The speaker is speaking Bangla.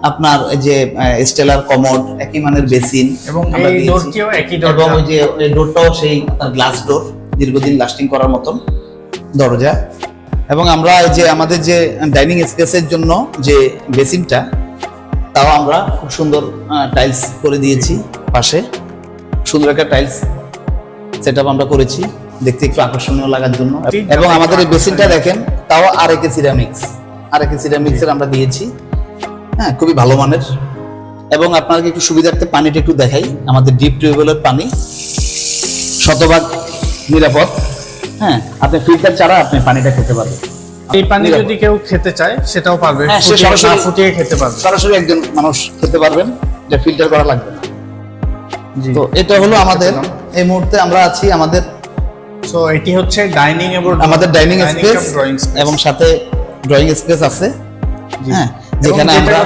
আপনার যে স্টেলার কমোড, একই মানের বেসিন, এবং এই ডোরটিও একই ডোর, এবং ওই যে ডোরটাও সেই গ্লাস ডোর, দীর্ঘদিন লাস্টিং করার মতন দরজা। এবং আমরা এই যে আমাদের যে ডাইনিং স্পেসের জন্য যে বেসিনটা, তাও আমরা খুব সুন্দর টাইলস করে দিয়েছি পাশে, সুন্দর একটা টাইলস সেটআপ আমরা করেছি দেখতে একটু আকর্ষণীয় লাগার জন্য। এবং আমাদের এই বেসিনটা দেখেন, তাও আরএকে সিরামিক্সের আমরা দিয়েছি, হ্যাঁ, খুবই ভালো মানের। এবং আপনাকে একটু সুবিধার্থে পানিটা একটু দেখাই, আমাদের ডিপ টিউবওয়েলের পানি শতভাগ নিরাপদ, হ্যাঁ, আপনি ফিল্টার ছাড়া আপনি পানিটা খেতে পারবেন। এই পানি যদি কেউ খেতে চায় সেটাও পারবে, হ্যাঁ, সে সরাসরি ফুটিয়ে খেতে পারবে, সরাসরি একজন মানুষ খেতে পারবেন, এটা ফিল্টার করা লাগবে না। তো এটা হলো আমাদের এই মুহূর্তে আমরা আছি আমাদের, সো এটি হচ্ছে ডাইনিং এবং আমাদের ডাইনিং স্পেস এবং সাথে ড্রয়িং স্পেস আছে, হ্যাঁ, যেখানে আমরা